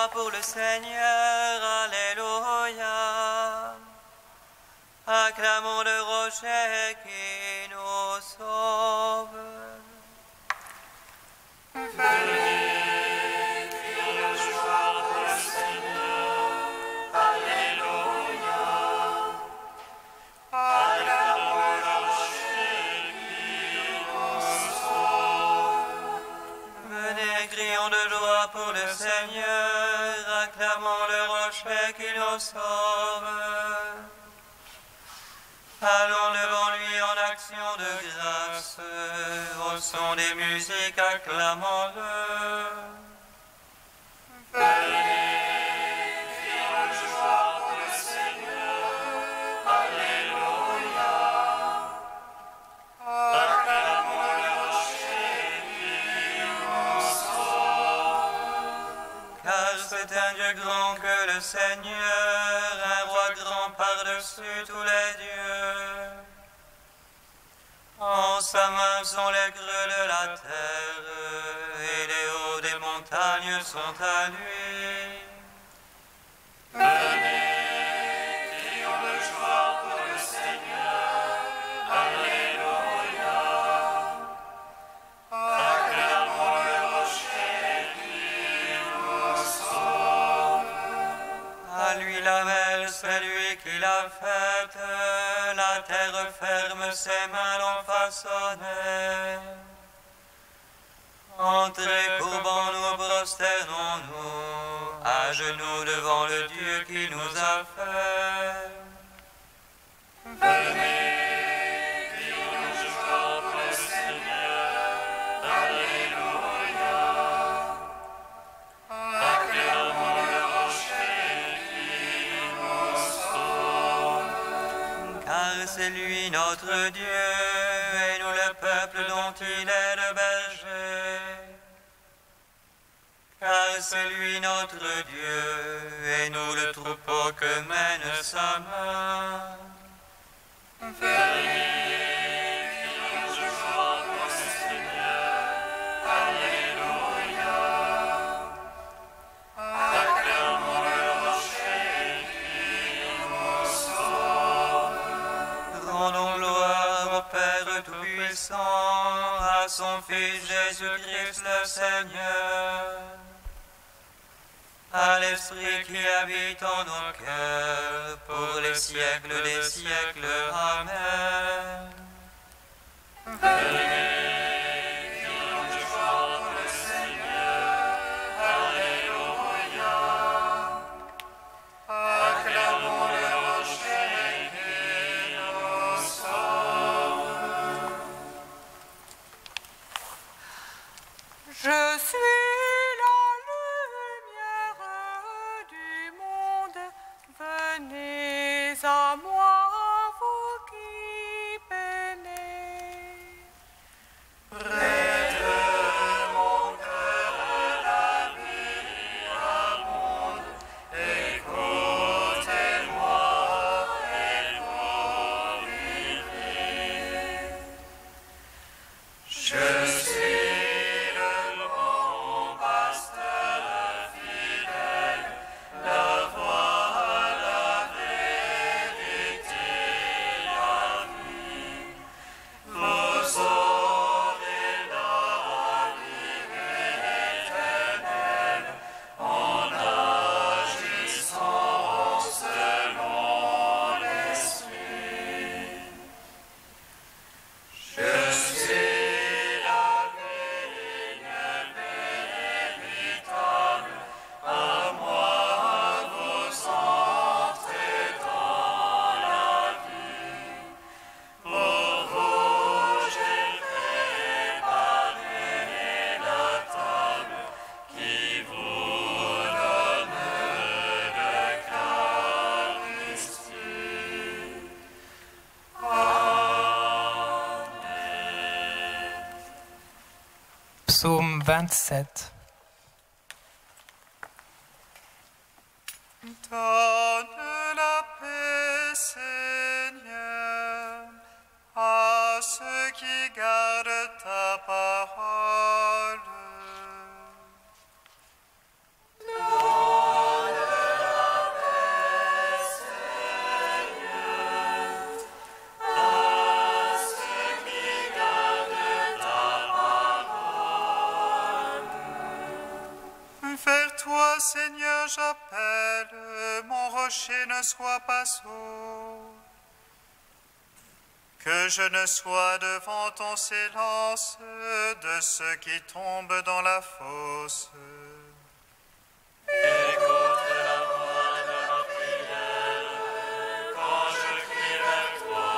droit pour le Seigneur, alléluia. Acclamons le rocher qui nous sauve. Venez, crions de joie pour le Seigneur, alléluia. Acclamons le rocher qui nous sauve. Venez, crions de joie pour le Seigneur, acclamons le rocher qui nous sauve. Allons devant lui en action de grâce, au son des musiques, acclamons-le. Venez, crions de joie pour le Seigneur, alléluia. Acclamons le rocher qui nous sauve. Car c'est un Dieu grand que le Seigneur, un roi grand par-dessus tous les dieux. En sa main sont les creux de la terre, et les hauts des montagnes sont à lui. Venez, crions de joie pour le Seigneur, alléluia. Acclamons le rocher qui nous sauve. À lui la mer, c'est lui qui l'a faite, la terre ferme, ses mains l'ont façonnée. Entrez, courbons-nous, prosternons-nous, à genoux devant le Dieu qui nous a fait. Venez, crions de joie pour le Seigneur, alléluia. Acclamons le rocher qui nous sauve. Car c'est lui notre Dieu, et nous le peuple dont il est le berger. Car c'est lui notre Dieu, et nous le troupeau que mène sa main. Venez, crions de joie pour le Seigneur, alléluia. Acclamons le rocher qui nous sauve. Rendons gloire au Père Tout-Puissant, à son Fils Jésus-Christ le Seigneur, à l'Esprit qui habite en nos cœurs, pour les siècles des siècles. Amen. Venez, crions de joie pour le Seigneur, alléluia. Acclamons le rocher qui nous sauve. Je suis la lumière du monde, venez à moi, vous qui peinez. Près de mon cœur la vie abonde, écoutez-moi et vous vivrez. Je suis le bon pasteur fidèle, la voie, la vérité, la vie. Vous aurez la vie éternelle en agissant selon l'Esprit. Je suis la vigne véritable, à moi vous entrez dans la vie. Pour vous j'ai préparé la table qui vous donne l'Eucharistie. Psaume 27. Donne la paix, Seigneur, à ceux qui gardent ta parole. Dans rocher ne soit pas sourd, que je ne sois devant ton silence de ceux qui tombent dans la fosse. Écoute la voix de ma prière quand je crie vers toi.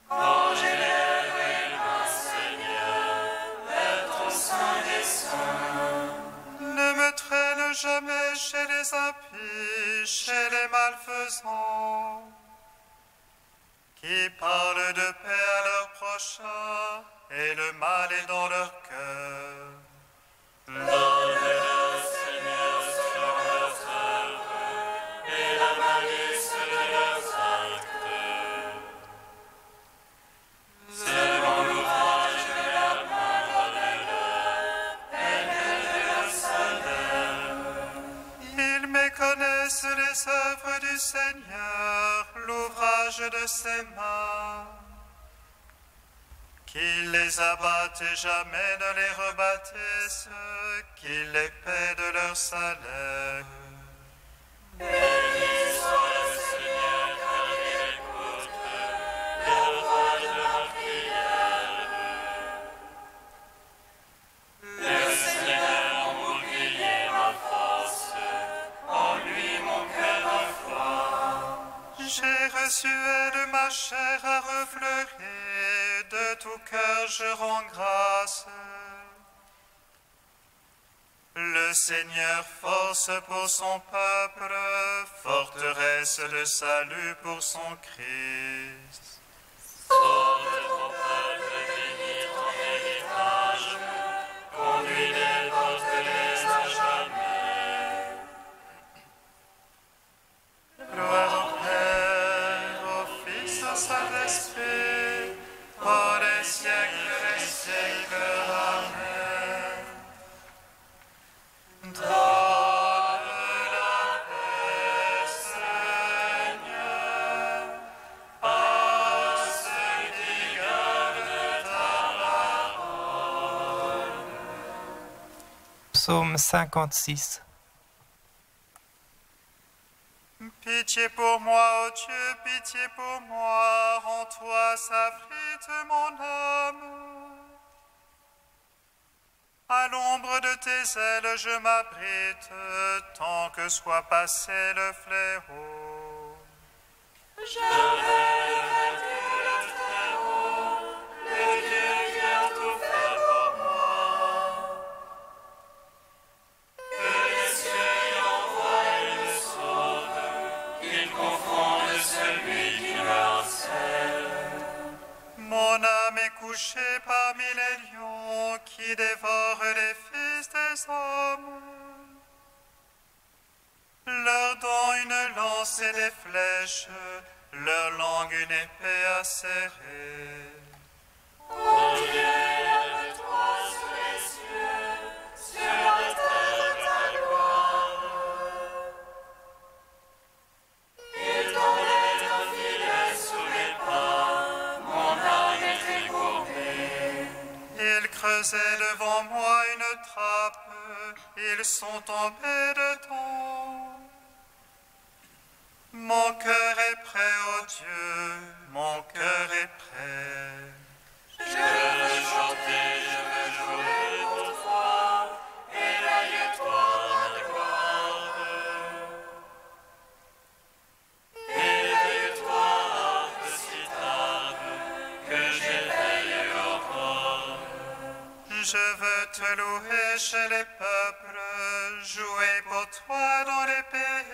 Quand j'élève les mains, Seigneur, vers ton saint des saints. Ne me traîne jamais chez les impies, chez les malfaisants, qui parlent de paix à leur prochain, et le mal est dans leur cœur. Donne-leur, Seigneur, sur leurs œuvres, et la malice de leurs actes. Selon l'ouvrage de la main, donne-leur, peine de leur salaire. Ils méconnaissent les œuvres du Seigneur, l'ouvrage de ses mains. Qu'il les abatte et jamais ne les rebâtisse, qu'il les paie de leur salaire. Béni soit le Seigneur, car il écoute la voix de ma prière. Le Seigneur, mon bouclier, ma force, en lui mon cœur a foi. J'ai reçu de ma chair à refleurir, de tout cœur je rends grâce. Le Seigneur force pour son peuple, forteresse de salut pour son Christ. Sors de ton peuple, bénis ton héritage, conduis-les, porte-les à jamais. Gloire au Père, au Fils, au Saint-Esprit, pour les siècles des siècles. Amen. Donne la paix, Seigneur, à ceux qui gardent ta parole. Psaume 56. Pitié pour moi, ô Dieu, pitié pour moi, en toi s'abrite mon âme. À l'ombre de tes ailes je m'abrite, tant que soit passé le fléau. Je rêve de le Très-Haut, le Dieu qui a tout fait pour moi. Que les cieux y envoient et me sauvent, qu'ils confondent celui qui me harcèle. Mon âme est couchée parmi les lions qui dévorent les fils des hommes. Leur dent une lance et des flèches, leur langue une épée acérée. Ô Dieu, lève-toi sur les cieux, sur la terre ta gloire. Il t'enlève un filet sous les pas, mon âme est courbée. Ils creusaient devant moi une trappe, ils sont tombés dedans. Mon cœur est prêt, ô Dieu, mon cœur est prêt. Je veux chanter, je veux jouer pour toi, éveille-toi la gloire. Éveille-toi, harpe cithare, que j'éveille l'aurore. Je veux te louer chez les peuples, jouer pour toi dans les pays.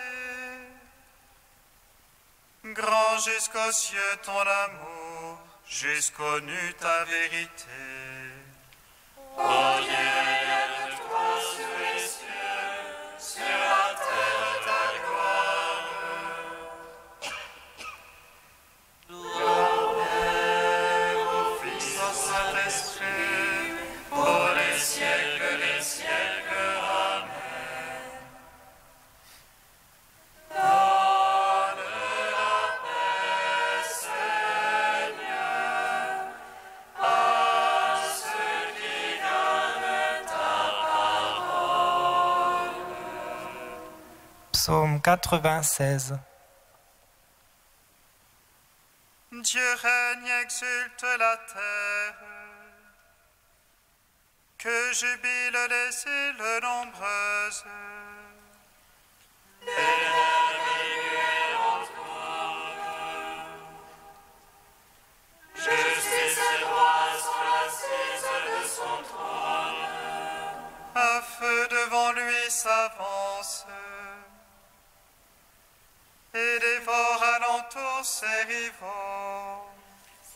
Grand jusqu'aux cieux ton amour, jusqu'aux nues ta vérité. Ô Dieu, lève-toi sur les cieux, sur la terre ta gloire. Gloire au Père, au Fils, au Saint-Esprit, pour les siècles des siècles. Amen. Donne la paix, Seigneur, à ceux qui gardent 96. Dieu règne, exulte la terre. Que jubilent les îles nombreuses. Justice et droit sont l'assise de son trône. Un feu devant lui s'avance et dévore alentour ses rivaux.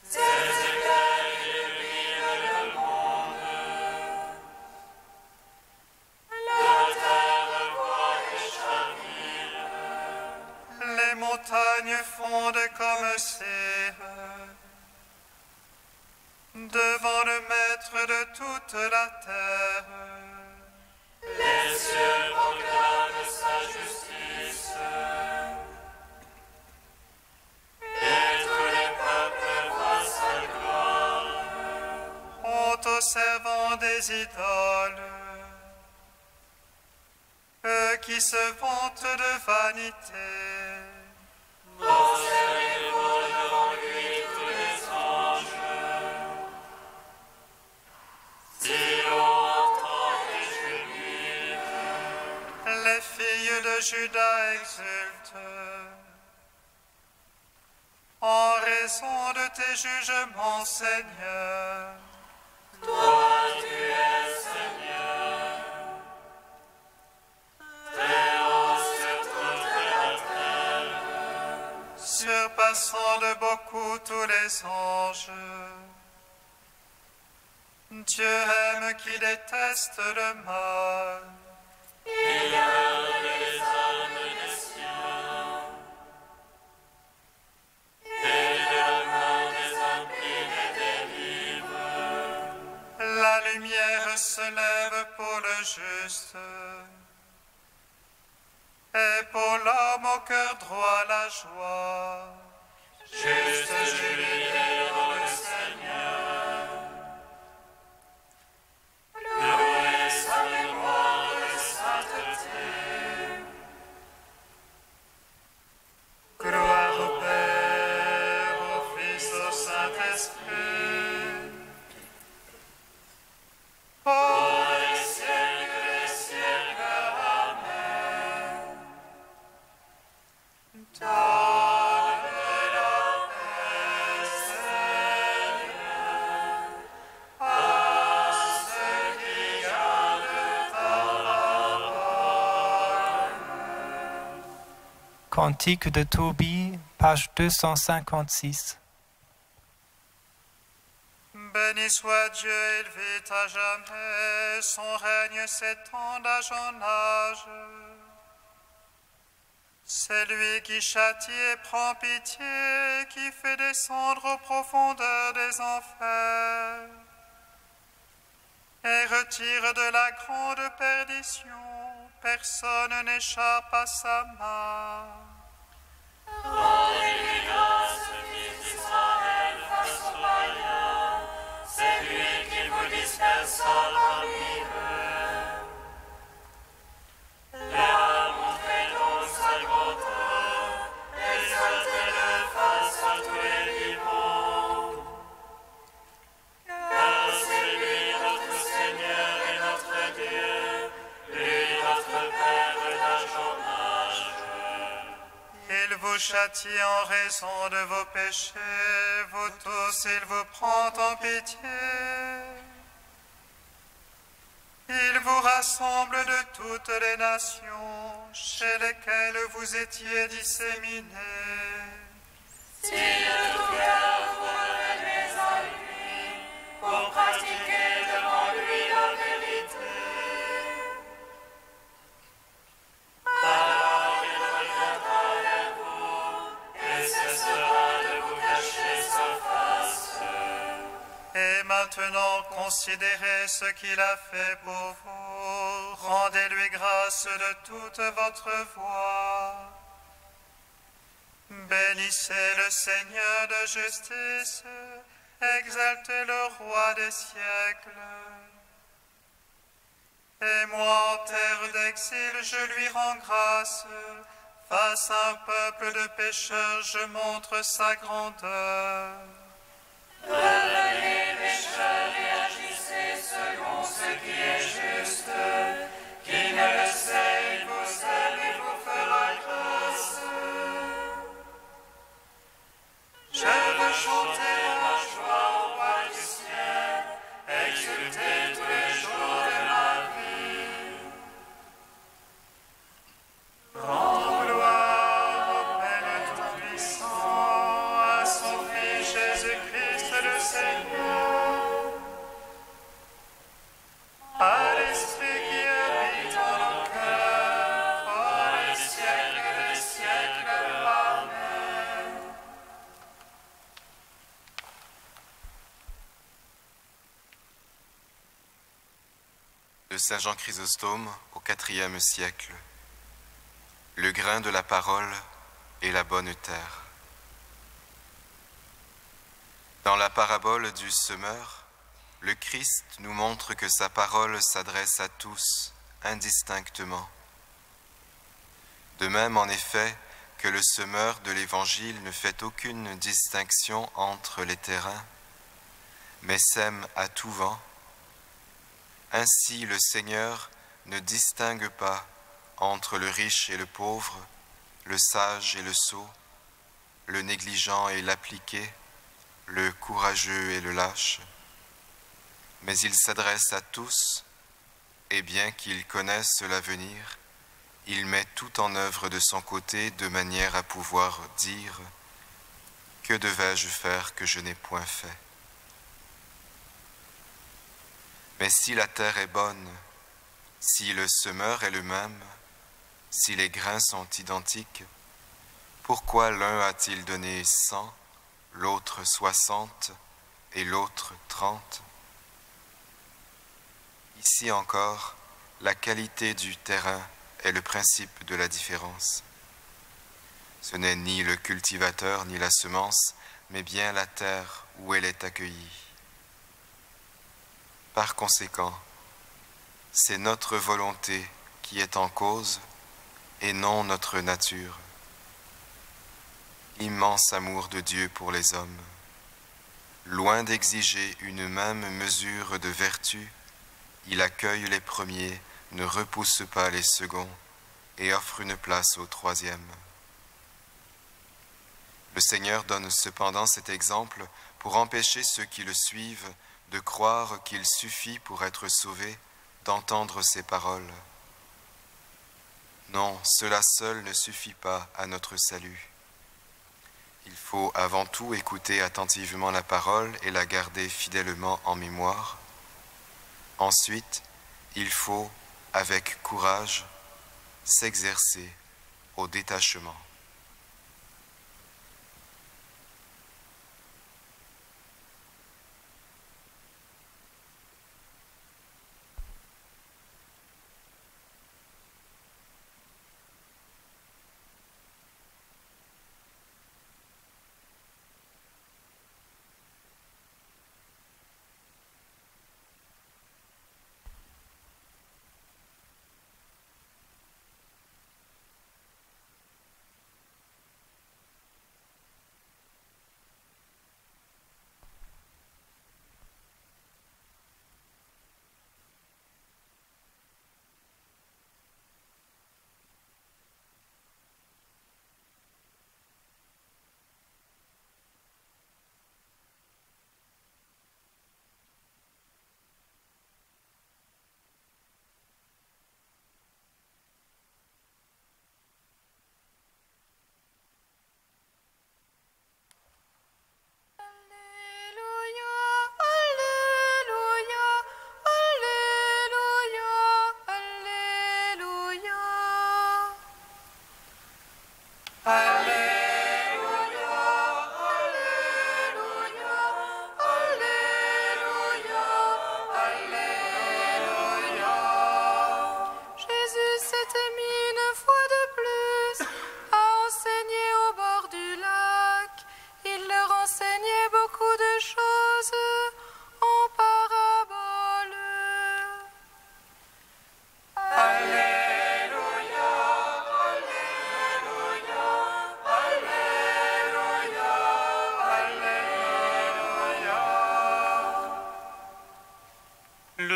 Ses éclairs illuminent le monde. La terre voit et chavire. Les montagnes fondent comme cire devant le maître de toute la terre. Les cieux proclament sa justice. Et tous les peuples voient sa gloire. Honte aux servants des idoles, eux qui se vantent de vanité. Prosternez-vous devant lui tous les anges. Sion entend et jubile. Les filles de Juda exultent en raison de tes jugements, Seigneur. Toi tu es Seigneur. Très haut sur toute la terre. Surpassant de beaucoup tous les anges. Dieu aime qui déteste le mal. Il garde les âmes des siens. Et de la main des impies les délivre. La lumière se lève pour le juste, et pour l'homme au cœur droit la joie. Juste jubilé dans le Seigneur. Louez sa mémoire de sainteté. Gloire au Père, au Fils, au Saint-Esprit. Pour les siècles, Amen. Donne la paix, Seigneur, à ceux qui gardent ta parole. Cantique de Tobie, page 256. Béni soit Dieu, élevé à jamais, son règne s'étend d'âge en âge. C'est lui qui châtie et prend pitié, qui fait descendre aux profondeurs des enfers, et retire de la grande perdition. Personne n'échappe à sa main. Rendez-lui grâce, fils d'Israël, face aux païens. C'est lui qui vous dispersa parmi eux. Là, montrez donc sa grandeur, exaltez-le face à tous les vivants. Car c'est lui notre Seigneur et notre Dieu, lui notre Père d'âge en âge. Il vous châtie en raison de vos péchés, vous tous, il vous prend en pitié. Il vous rassemble de toutes les nations, chez lesquelles vous étiez disséminés. Si de tout cœur vous revenez à lui, pour pratiquer devant lui la vérité, alors il reviendra vers vous et cessera de vous cacher sa face. Et maintenant, considérez ce qu'il a fait pour vous. Rendez-lui grâce de toute votre voix. Bénissez le Seigneur de justice, exaltez le Roi des siècles. Et moi, en terre d'exil, je lui rends grâce, Face à un peuple de pécheurs, je montre sa grandeur. Revenez, pécheurs, et agissez selon ce qui est juste. Qui ne le sait, il vous aime et vous fera grâce. Je veux chanter Ma joie au roi du ciel, exulter tous les jours de ma vie. rendre gloire au Père Tout-Puissant, à son Fils Jésus-Christ le Seigneur, à l'Esprit qui habite en nos cœurs, pour les siècles des siècles. Amen. De Saint Jean Chrysostome au IVe siècle. Le grain de la parole est la bonne terre. Dans la parabole du semeur, le Christ nous montre que sa parole s'adresse à tous, indistinctement. De même, en effet, que le semeur de l'Évangile ne fait aucune distinction entre les terrains, mais sème à tout vent. Ainsi, le Seigneur ne distingue pas entre le riche et le pauvre, le sage et le sot, le négligent et l'appliqué, le courageux et le lâche. Mais il s'adresse à tous, et bien qu'il connaisse l'avenir, il met tout en œuvre de son côté de manière à pouvoir dire « Que devais-je faire que je n'ai point fait ?» Mais si la terre est bonne, si le semeur est le même, si les grains sont identiques, pourquoi l'un a-t-il donné 100, l'autre 60 et l'autre 30? Ici encore, la qualité du terrain est le principe de la différence. Ce n'est ni le cultivateur ni la semence, mais bien la terre où elle est accueillie. Par conséquent, c'est notre volonté qui est en cause et non notre nature. Immense amour de Dieu pour les hommes. Loin d'exiger une même mesure de vertu, il accueille les premiers, ne repousse pas les seconds et offre une place au troisième. Le Seigneur donne cependant cet exemple pour empêcher ceux qui le suivent de croire qu'il suffit pour être sauvés d'entendre ses paroles. Non, cela seul ne suffit pas à notre salut. Il faut avant tout écouter attentivement la parole et la garder fidèlement en mémoire. Ensuite, il faut, avec courage, s'exercer au détachement.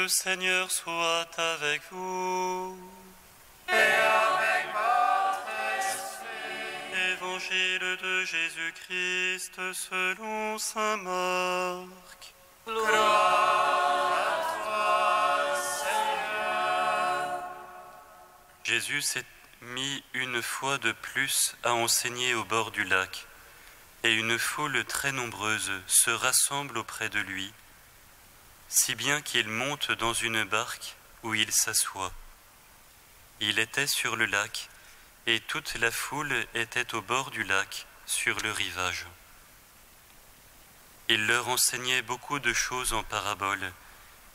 Le Seigneur soit avec vous. Et avec votre esprit. Évangile de Jésus-Christ selon saint Marc. Gloire à toi, Seigneur. Jésus s'est mis une fois de plus à enseigner au bord du lac, et une foule très nombreuse se rassemble auprès de lui, si bien qu'il monte dans une barque où il s'assoit. Il était sur le lac, et toute la foule était au bord du lac, sur le rivage. Il leur enseignait beaucoup de choses en paraboles,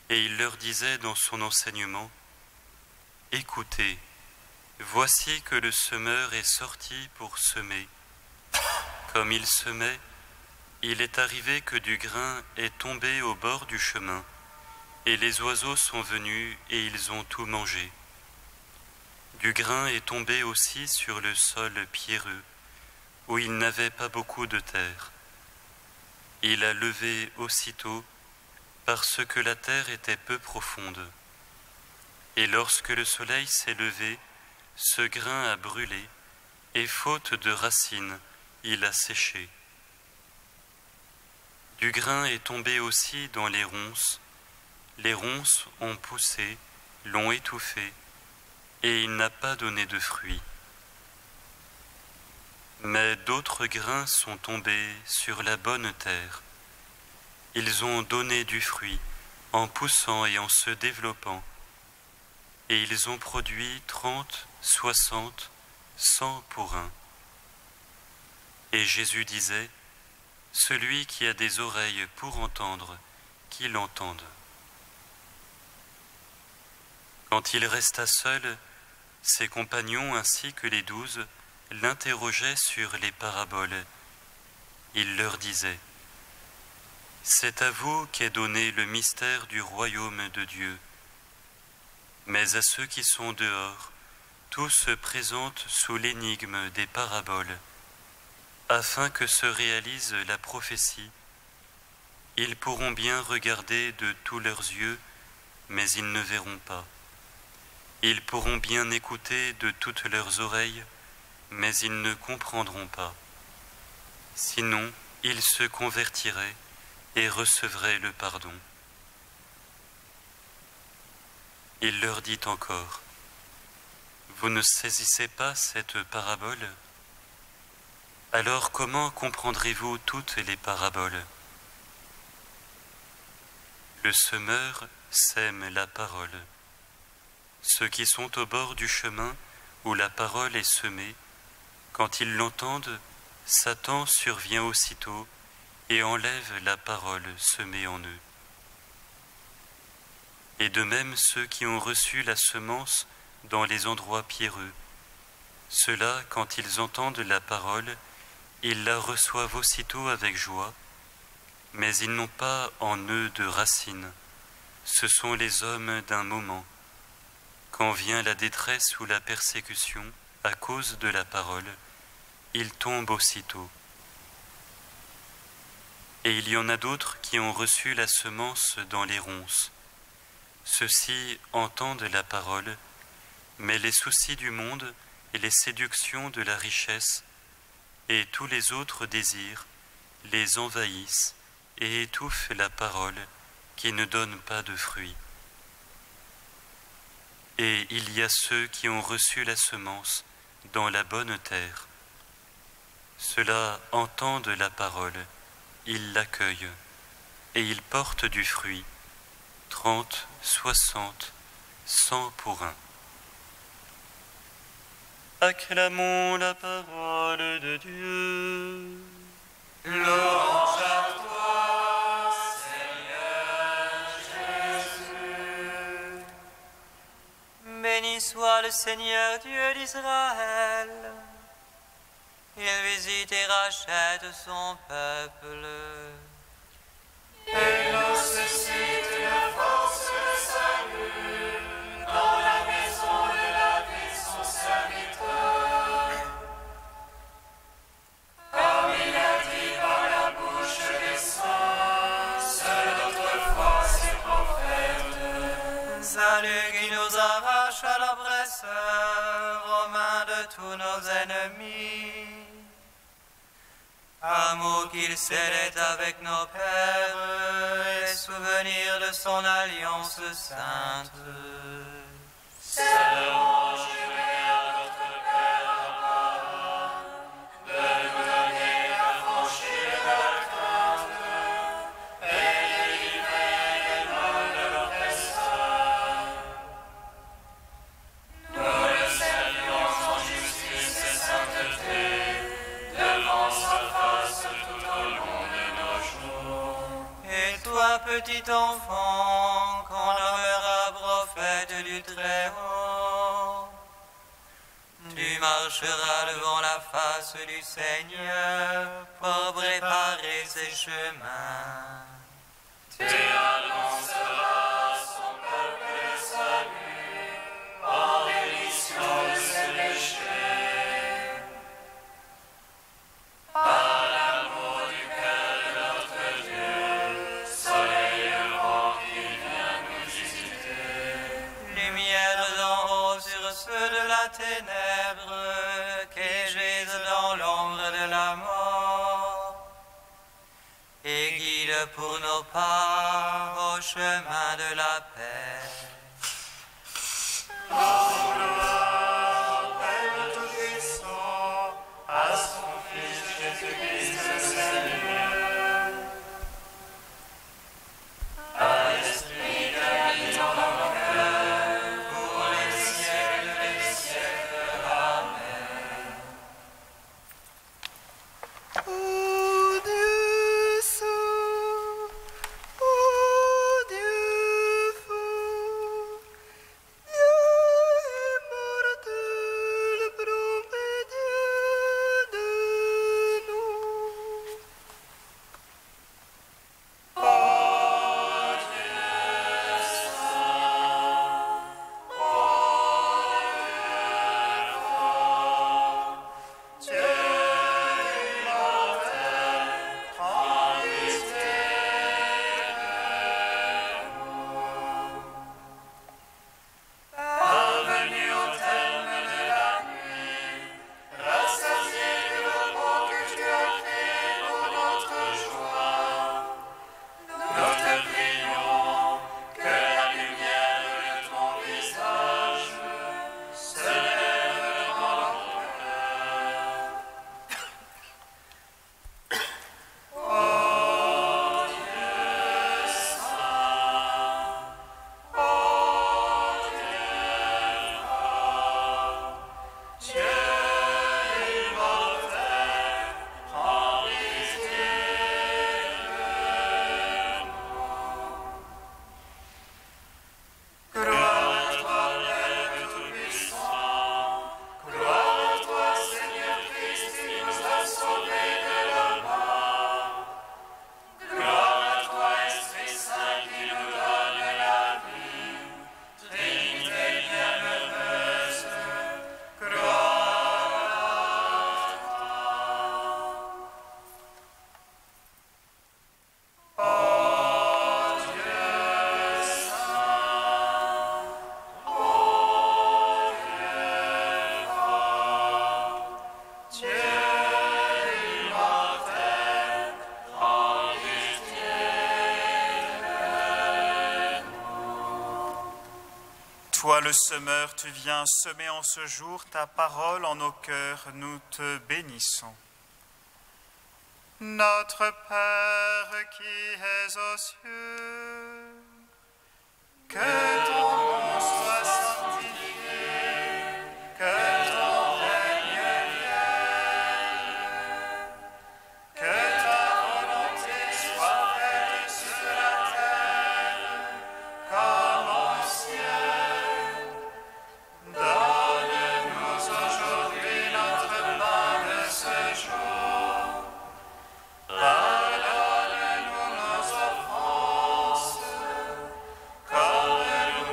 et il leur disait dans son enseignement, « Écoutez, voici que le semeur est sorti pour semer. Comme il semait, il est arrivé que du grain est tombé au bord du chemin, et les oiseaux sont venus et ils ont tout mangé. Du grain est tombé aussi sur le sol pierreux, où il n'avait pas beaucoup de terre. Il a levé aussitôt, parce que la terre était peu profonde. Et lorsque le soleil s'est levé, ce grain a brûlé, et faute de racines, il a séché. Du grain est tombé aussi dans les ronces ont poussé, l'ont étouffé, et il n'a pas donné de fruits. Mais d'autres grains sont tombés sur la bonne terre. Ils ont donné du fruit, en poussant et en se développant, et ils ont produit 30, 60, 100 pour un. Et Jésus disait, « Celui qui a des oreilles pour entendre, qu'il entende. » Quand il resta seul, ses compagnons ainsi que les 12 l'interrogeaient sur les paraboles. Il leur disait, « C'est à vous qu'est donné le mystère du royaume de Dieu. Mais à ceux qui sont dehors, tout se présente sous l'énigme des paraboles, afin que se réalise la prophétie. Ils pourront bien regarder de tous leurs yeux, mais ils ne verront pas. Ils pourront bien écouter de toutes leurs oreilles, mais ils ne comprendront pas. Sinon, ils se convertiraient et recevraient le pardon. » Il leur dit encore, « Vous ne saisissez pas cette parabole ? Alors comment comprendrez-vous toutes les paraboles ? Le semeur sème la parole. Ceux qui sont au bord du chemin où la parole est semée, quand ils l'entendent, Satan survient aussitôt et enlève la parole semée en eux. Et de même ceux qui ont reçu la semence dans les endroits pierreux, ceux-là, quand ils entendent la parole, ils la reçoivent aussitôt avec joie, mais ils n'ont pas en eux de racines. Ce sont les hommes d'un moment. Quand vient la détresse ou la persécution à cause de la parole, ils tombent aussitôt. Et il y en a d'autres qui ont reçu la semence dans les ronces. Ceux-ci entendent la parole, mais les soucis du monde et les séductions de la richesse et tous les autres désirs les envahissent et étouffent la parole qui ne donne pas de fruits. Et il y a ceux qui ont reçu la semence dans la bonne terre. Ceux-là entendent la parole, ils l'accueillent, et ils portent du fruit, 30, 60, 100 pour un. Acclamons la parole de Dieu. Louange à toi, Seigneur Jésus. Béni soit le Seigneur Dieu d'Israël. Il visite et rachète son peuple. Et nous suscite la force de salut dans la maison de David, son serviteur. Comme il a dit par la bouche des saints, seul notre foi, ses prophètes. tous nos ennemis. Amour qu'il scellait avec nos pères et souvenir de son alliance sainte. Petit enfant qu'on nommera prophète du Très-Haut, tu marcheras devant la face du Seigneur pour préparer ses chemins. Tu annonceras son peuple le salut, en rémission de ses péchés. Par l'amour du cœur de notre Dieu, soleil levant qui vient nous visiter. Lumière d'en haut sur ceux de la ténèbre, qui gisent dans l'ombre de la mort, et guide pour nos pas au chemin de la paix. Père Tout-Puissant, à son Fils Jésus-Christ le Seigneur, À l'Esprit qui habite dans nos cœurs, pour les siècles des siècles. Amen. ô Dieu saint, ô Dieu fort, Dieu immortel, promets Dieu de nous. Parvenu au terme de la nuit, rassasié de repos que tu as fait pour notre joie, nous te prions que la lumière de ton visage se lève dans nos cœurs. Ô Dieu saint, ô Dieu immortel, prends pitié de nous. Gloire à toi, Père Tout-Puissant, gloire à toi, Seigneur Christ, qui nous a sauvés de la mort. Gloire à toi, Esprit Saint, qui nous donne la vie, Trinité bienheureuse, gloire à toi. Ô Dieu saint, ô Dieu fort, Dieu immortel, prends pitié de nous. Toi le semeur, tu viens semer en ce jour ta parole en nos cœurs, nous te bénissons. Notre Père qui es aux cieux, que ton nom soit sanctifié, que ton règne vienne, que ta volonté soit faite sur la terre comme au ciel. Donne-nous aujourd'hui notre pain de ce jour. Pardonne-nous nos offenses, comme nous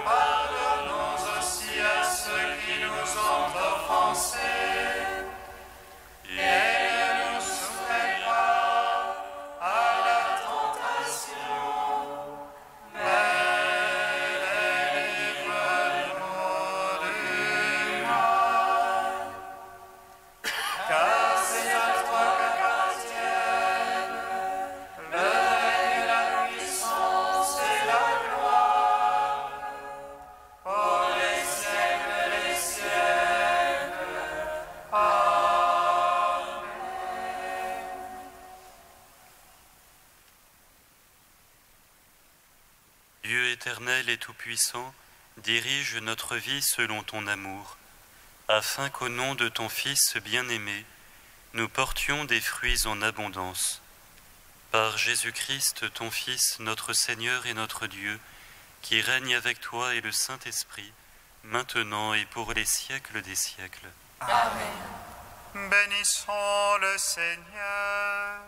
éternel et tout-puissant, dirige notre vie selon ton amour, afin qu'au nom de ton Fils bien-aimé, nous portions des fruits en abondance. Par Jésus-Christ, ton Fils, notre Seigneur et notre Dieu, qui règne avec toi et le Saint-Esprit, maintenant et pour les siècles des siècles. Amen. Bénissons le Seigneur.